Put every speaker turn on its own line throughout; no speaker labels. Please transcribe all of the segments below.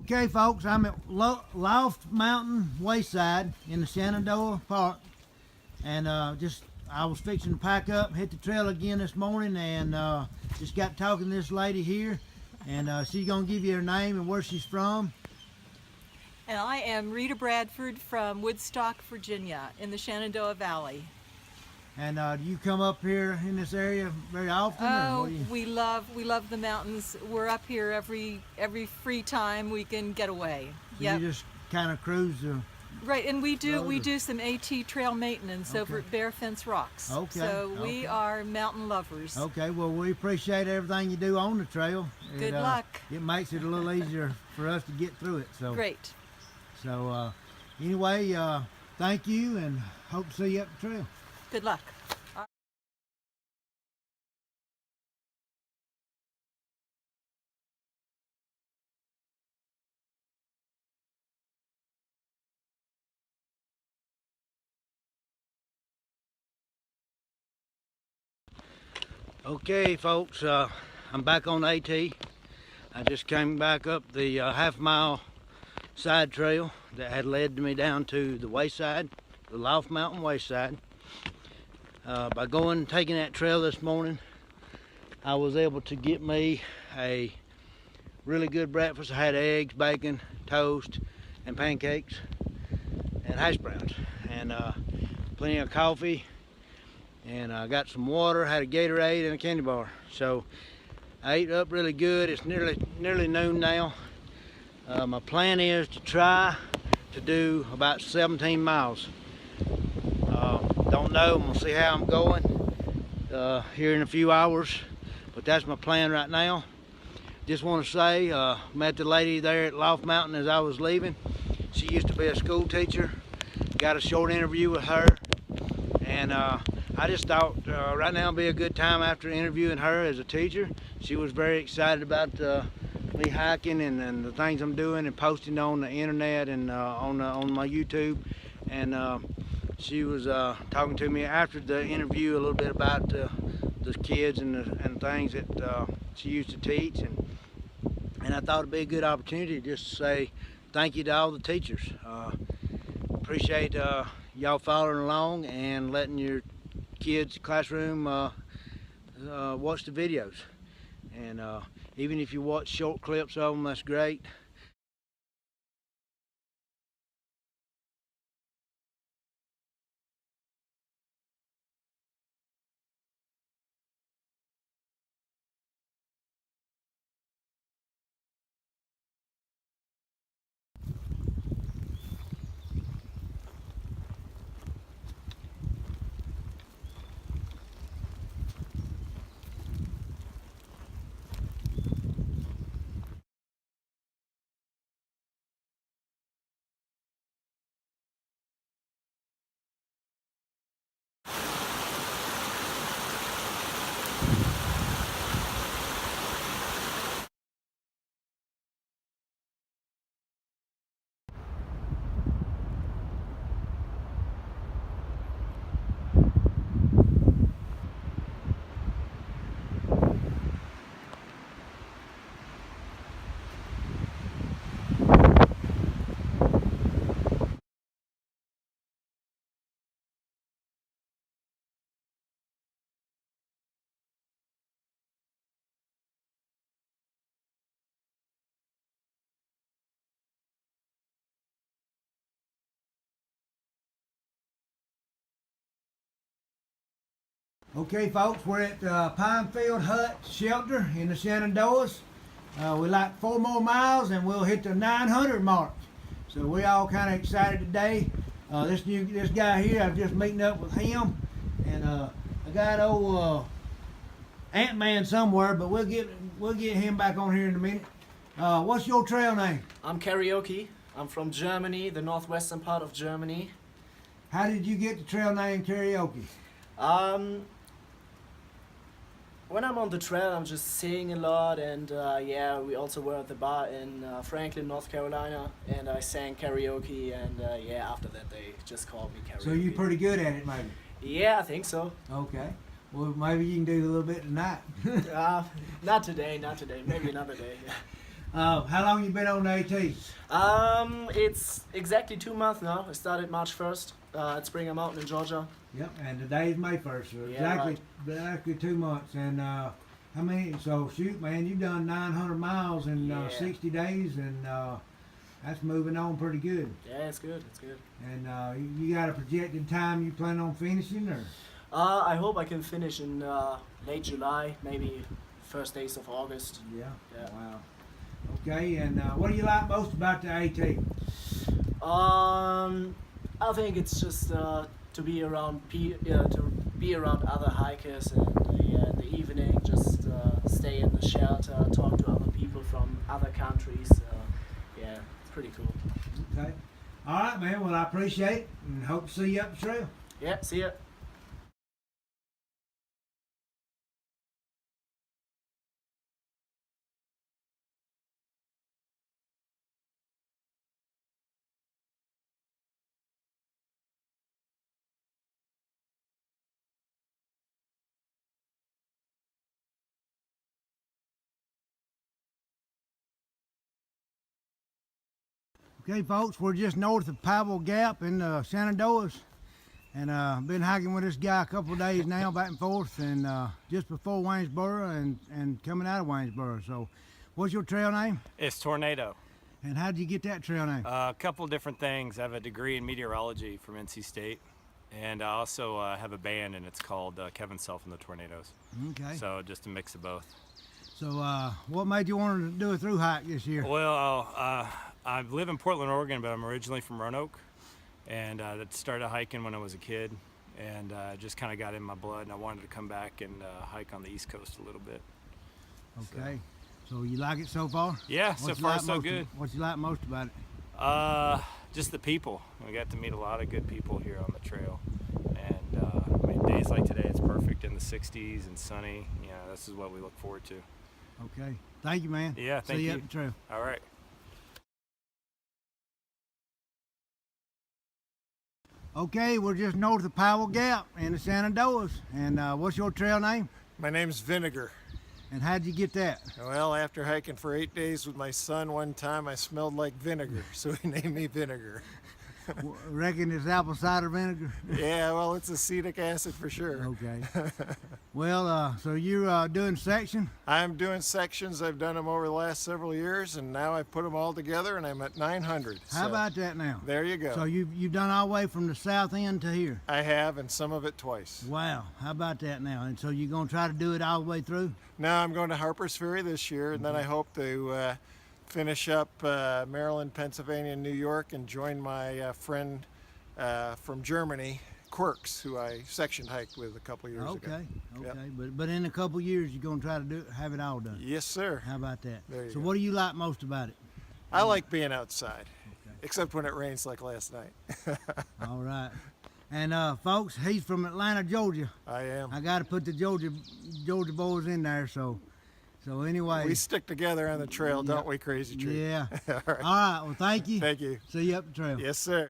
Okay, folks, I'm at Loft Mountain Wayside in the Shenandoah Park, and I was fixing to pack up, hit the trail again this morning, and just got talking to this lady here, and she's gonna give you her name and where she's from.
And I am Rita Bradford from Woodstock, Virginia, in the Shenandoah Valley.
And do you come up here in this area very often?
Oh, we love the mountains. We're up here every free time we can get away.
So you just kind of cruise the
right, and we do some AT trail maintenance over at Bare Fence Rocks.
Okay.
So we are mountain lovers.
Okay, well, we appreciate everything you do on the trail.
Good luck.
It makes it a little easier for us to get through it. So
great.
So anyway, thank you, and hope to see you up the trail.
Good luck.
Okay, folks, I'm back on AT. I just came back up the half-mile side trail that had led me down to the wayside, the Loft Mountain Wayside. By taking that trail this morning, I was able to get me a really good breakfast. I had eggs, bacon, toast, and pancakes, and hash browns, and plenty of coffee, and I got some water, had a Gatorade and a candy bar. So I ate up really good. It's nearly noon now. My plan is to try to do about 17 miles. Don't know, I'm gonna see how I'm going here in a few hours, but that's my plan right now. Just want to say, met the lady there at Loft Mountain as I was leaving. She used to be a school teacher. Got a short interview with her, and I just thought right now would be a good time after interviewing her as a teacher. She was very excited about me hiking and the things I'm doing and posting on the internet and on my YouTube. And she was talking to me after the interview a little bit about the kids and things that she used to teach, and I thought it'd be a good opportunity just to say thank you to all the teachers. Appreciate y'all following along and letting your kids' classroom watch the videos, and even if you watch short clips of them, that's great. Okay, folks, we're at Pinefield Hut shelter in the Shenandoahs. We like 4 more miles and we'll hit the 900 mark. So we all kind of excited today. This guy here, I'm just meeting up with him, and I got old Ant-Man somewhere, but we'll get him back on here in a minute. What's your trail name?
I'm Karaoke. I'm from Germany, the northwestern part of Germany.
How did you get the trail name Karaoke?
When I'm on the trail, I'm just singing a lot, and yeah, we also were at the bar in Franklin, North Carolina, and I sang karaoke, and yeah, after that they just called me Karaoke.
So you're pretty good at it, maybe?
Yeah, I think so.
Okay. Well, maybe you can do a little bit tonight.
Not today, maybe another day.
How long you been on the AT?
It's exactly 2 months now. I started March 1st at Springer Mountain in Georgia.
Yep, and today is May 1st, so
Yeah,
exactly 2 months. And how many? So shoot, man, you've done 900 miles in
Yeah.
60 days, and that's moving on pretty good.
Yeah, it's good. It's good.
And you got a projected time you plan on finishing, or?
I hope I can finish in late July, maybe first days of August.
Yeah.
Yeah.
Wow. Okay, and what do you like most about the AT?
I think it's just to be around other hikers, and in the evening just stay in the shelter, talk to other people from other countries. Yeah, it's pretty cool.
Okay. All right, man. Well, I appreciate it, and hope to see you up the trail.
Yeah, see ya.
Okay, folks, we're just north of Powell Gap in the Shenandoahs, and been hiking with this guy a couple of days now, back and forth, and just before Waynesboro and coming out of Waynesboro. So, what's your trail name?
It's Tornado.
And how did you get that trail name?
A couple different things. I have a degree in meteorology from NC State, and I also have a band, and it's called Kevin Self and the Tornadoes.
Okay.
So just a mix of both.
So, what made you want to do a through hike this year?
Well, I live in Portland, Oregon, but I'm originally from Roanoke, and I started hiking when I was a kid, and just kind of got in my blood, and I wanted to come back and hike on the East Coast a little bit.
Okay. So you like it so far?
Yeah, so far so good.
What you like most about it?
Just the people. We got to meet a lot of good people here on the trail, and I mean, days like today, it's perfect in the 60s and sunny. Yeah, this is what we look forward to.
Okay. Thank you, man.
Yeah, thank
See you
you.
up the trail.
All right.
Okay, we're just north of Powell Gap in the Shenandoahs. And what's your trail name?
My name's Vinegar.
And how'd you get that?
Well, after hiking for 8 days with my son one time, I smelled like vinegar, so he named me Vinegar.
Reckon it's apple cider vinegar?
Yeah, well, it's acetic acid for sure.
Okay. Well, so you're doing section?
I'm doing sections. I've done them over the last several years, and now I've put them all together, and I'm at 900.
How
so
about that now?
there you go.
So you've done all the way from the south end to here?
I have, and some of it twice.
Wow. How about that now? And so you're going to try to do it all the way through?
Now I'm going to Harper's Ferry this year, and then I hope to finish up Maryland, Pennsylvania, and New York, and join my friend from Germany, Quirks, who I section hiked with a couple years ago.
Okay.
Yep.
But in a couple years you're going to try to have it all done?
Yes, sir.
How about that?
There you
So
go.
what do you like most about it?
I like being outside, except when it rains like last night.
All right. And folks, he's from Atlanta, Georgia.
I am.
I got to put the Georgia boys in there. So anyway.
We stick together on the trail,
Yeah.
don't we, Crazy Tree?
Yeah.
All right.
All right. Well, thank you.
Thank you.
See you up the trail.
Yes, sir.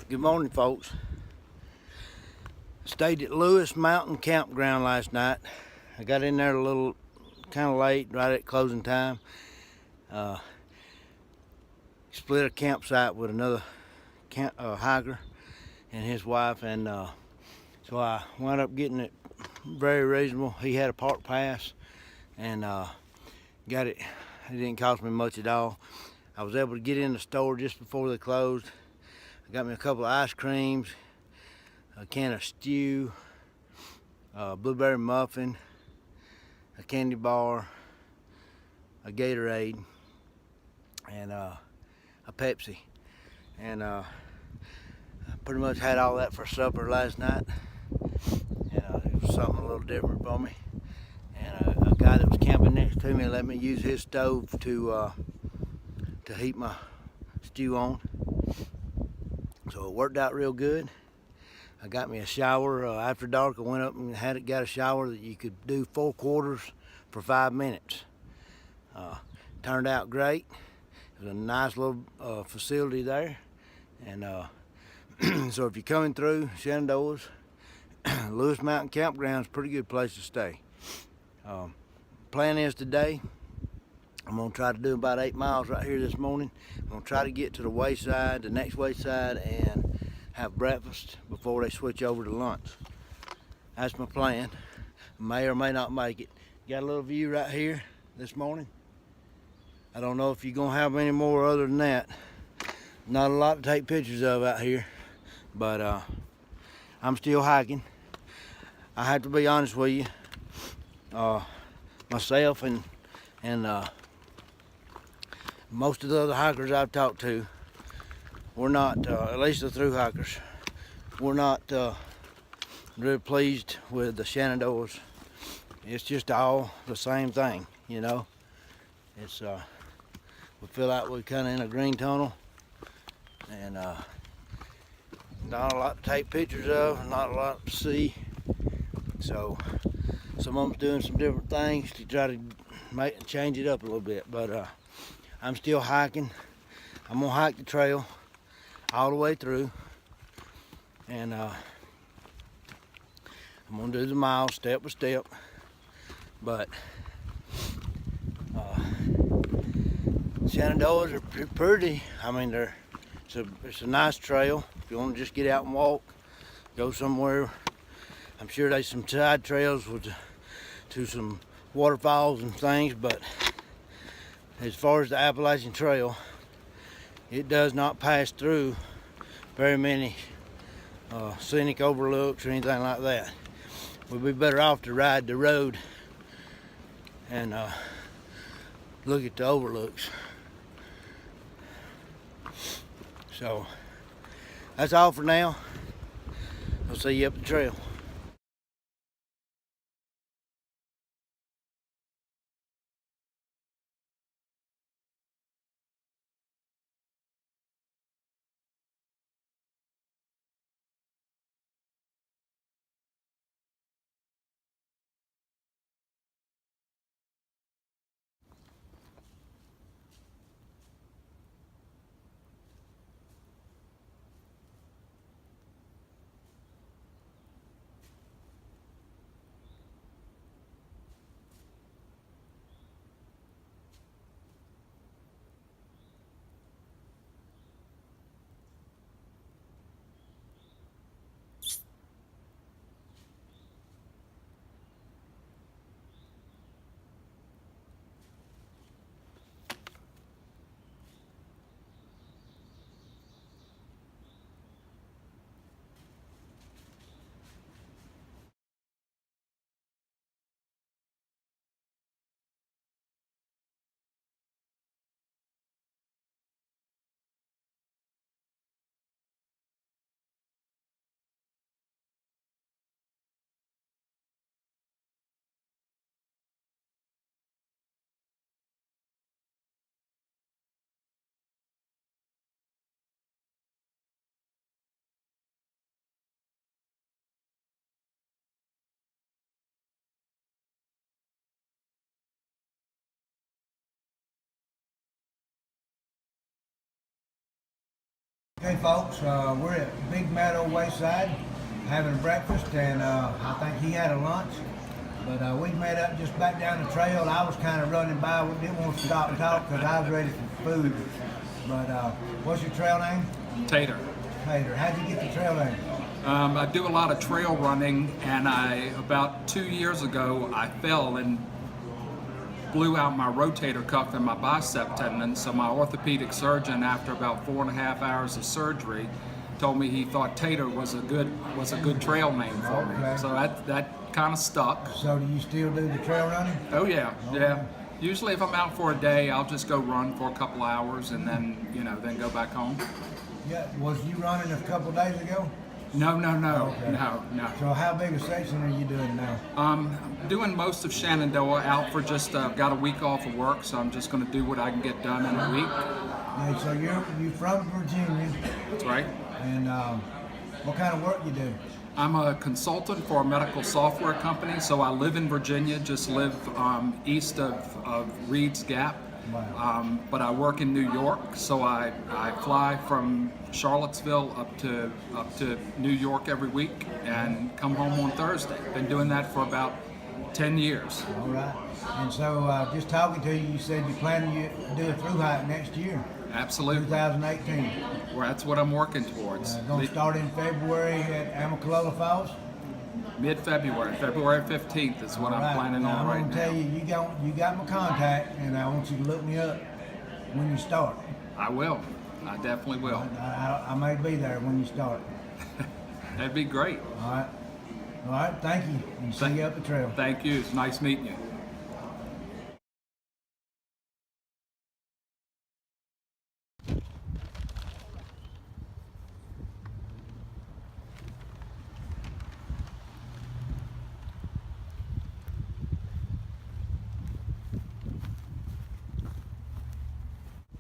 Good morning, folks. Stayed at Lewis Mountain Campground last night. I got in there a little kind of late, right at closing time. Split a campsite with another hiker and his wife, and so I wound up getting it very reasonable. He had a park pass, and got it. It didn't cost me much at all. I was able to get in the store just before they closed. I got me a couple of ice creams, a can of stew, a blueberry muffin, a candy bar, a Gatorade, and a Pepsi. And I pretty much had all that for supper last night. And it was something a little different for me. And a guy that was camping next to me let me use his stove to heat my stew on. So it worked out real good. I got me a shower after dark. I went up and got a shower that you could do 4 quarters for 5 minutes. Turned out great. It was a nice little facility there. And so if you're coming through Shenandoah's, Lewis Mountain Campground is a pretty good place to stay. Plan is today, I'm going to try to do about 8 miles right here this morning. I'm going to try to get to the wayside, the next wayside, and have breakfast before they switch over to lunch. That's my plan. May or may not make it. Got a little view right here this morning. I don't know if you're going to have any more other than that. Not a lot to take pictures of out here, but I'm still hiking. I have to be honest with you. Myself and most of the other hikers I've talked to, we're not, at least the through hikers, we're not really pleased with the Shenandoahs. It's just all the same thing, you know. It's we feel like we're kind of in a green tunnel, and not a lot to take pictures of, not a lot to see. So some of them's doing some different things to try to change it up a little bit. But I'm still hiking. I'm gonna hike the trail all the way through, and I'm gonna do the miles step by step. But Shenandoahs are pretty. I mean, it's a nice trail. If you want to just get out and walk, go somewhere. I'm sure there's some side trails to some waterfalls and things, but as far as the Appalachian Trail, it does not pass through very many scenic overlooks or anything like that. We'd be better off to ride the road and look at the overlooks. So that's all for now. I'll see you up the trail. Hey folks, we're at Big Meadow Wayside having breakfast, and I think he had a lunch. But we made up just back down the trail. I was kind of running by. We didn't want to stop and talk because I was ready for food. But what's your trail name?
Tater.
Tater. How'd you get the trail name?
I do a lot of trail running, and about 2 years ago, I fell and blew out my rotator cuff and my bicep tendon. So my orthopedic surgeon, after about 4.5 hours of surgery, told me he thought Tater was a good trail name for me.
Okay.
So that kind of stuck.
So do you still do the trail running?
Oh yeah,
Okay.
yeah. Usually if I'm out for a day, I'll just go run for a couple hours and then then go back home.
Yeah. Was you running a couple days ago?
No,
Okay.
no.
So how big a section are you doing now?
I'm doing most of Shenandoah out for just got a week off of work, so I'm just going to do what I can get done in a week.
Okay, so you're from Virginia,
That's right.
and what kind of work you do?
I'm a consultant for a medical software company, so I live in Virginia, just live east of Reed's Gap.
Wow.
But I work in New York, so I fly from Charlottesville up to New York every week and come home on Thursday. Been doing that for about 10 years.
All right. And so just talking to you, you said you plan to do a through hike next year,
Absolutely.
2018.
Well, that's what I'm working towards.
Going to start in February at Amicalola Falls.
Mid-February, February 15th is what
All
I'm
right.
planning
Now,
on right
I'm
now.
gonna tell you, you got my contact, and I want you to look me up when you start.
I will. I definitely will.
I may be there when you start.
That'd be great.
All right. All right. Thank you, and see you up the trail.
Thank you. It's nice meeting you.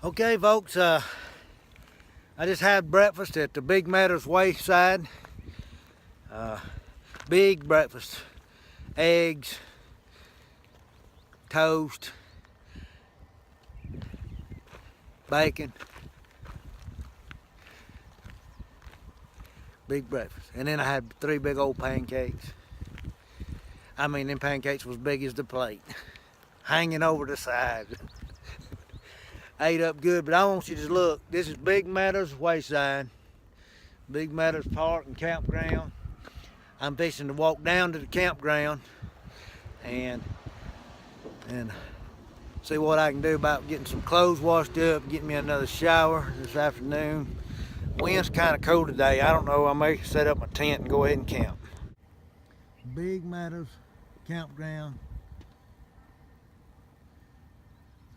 Okay, folks, I just had breakfast at the Big Meadows wayside. Big breakfast. Eggs, toast, bacon. Big breakfast. And then I had 3 big old pancakes. I mean, them pancakes was big as the plate, hanging over the side. Ate up good, but I want you to look. This is Big Meadows Wayside, Big Meadows Park and Campground. I'm fixing to walk down to the campground and see what I can do about getting some clothes washed up, getting me another shower this afternoon. Wind's kind of cold today. I don't know. I may set up my tent and go ahead and camp. Big Meadows Campground.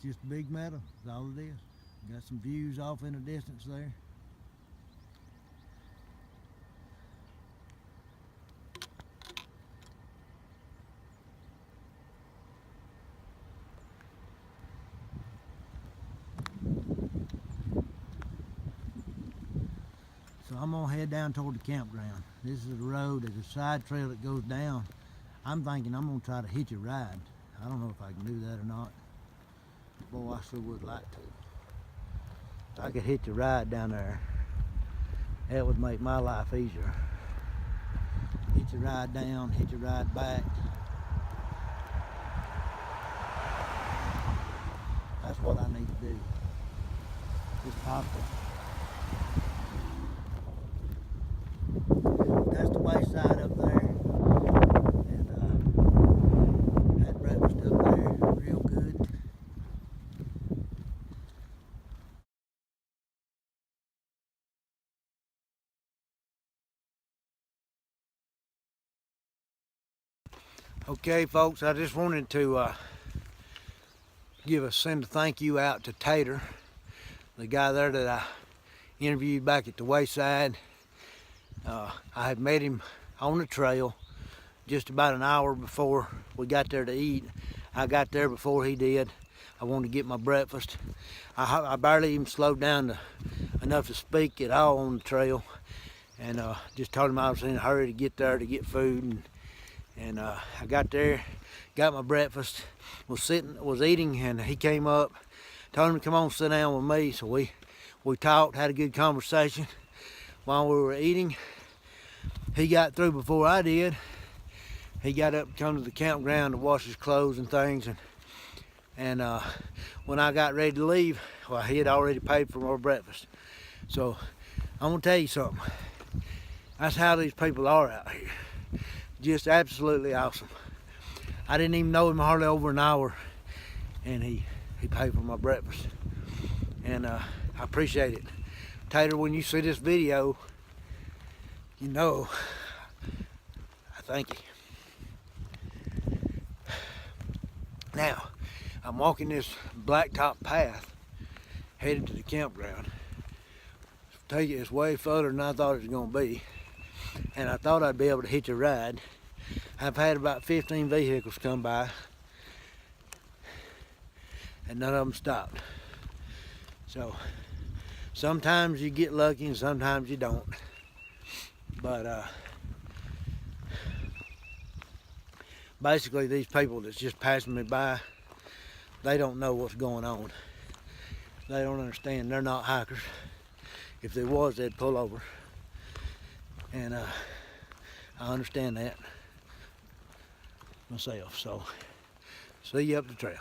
Just Big Meadow, that's all it is. Got some views off in the distance there. So I'm gonna head down toward the campground. This is the road, there's a side trail that goes down. I'm thinking I'm gonna try to hitch a ride. I don't know if I can do that or not. Boy, I sure would like to. If I could hitch a ride down there, that would make my life easier. Hitch a ride down, hitch a ride back. That's what I need to do. Just pop it. That's the wayside up there. And had breakfast up there, real good. Okay, folks, I just wanted to send a thank you out to Tater, the guy there that I interviewed back at the wayside. I had met him on the trail just about an hour before we got there to eat. I got there before he did. I wanted to get my breakfast. I barely even slowed down enough to speak at all on the trail, and just told him I was in a hurry to get there to get food. And I got there, got my breakfast, was eating, and he came up, told him to come on sit down with me. So we talked, had a good conversation while we were eating. He got through before I did. He got up and come to the campground to wash his clothes and things, and when I got ready to leave, well, he had already paid for my breakfast. So I'm gonna tell you something. That's how these people are out here. Just absolutely awesome. I didn't even know him hardly over an hour, and he paid for my breakfast, and I appreciate it. Tater, when you see this video, you know, I thank you. Now, I'm walking this blacktop path headed to the campground. It's way further than I thought it was going to be, and I thought I'd be able to hitch a ride. I've had about 15 vehicles come by, and none of them stopped. So sometimes you get lucky and sometimes you don't. But basically these people that's just passing me by, they don't know what's going on. They don't understand. They're not hikers. If there was, they'd pull over. And I understand that myself. So see you up the trail.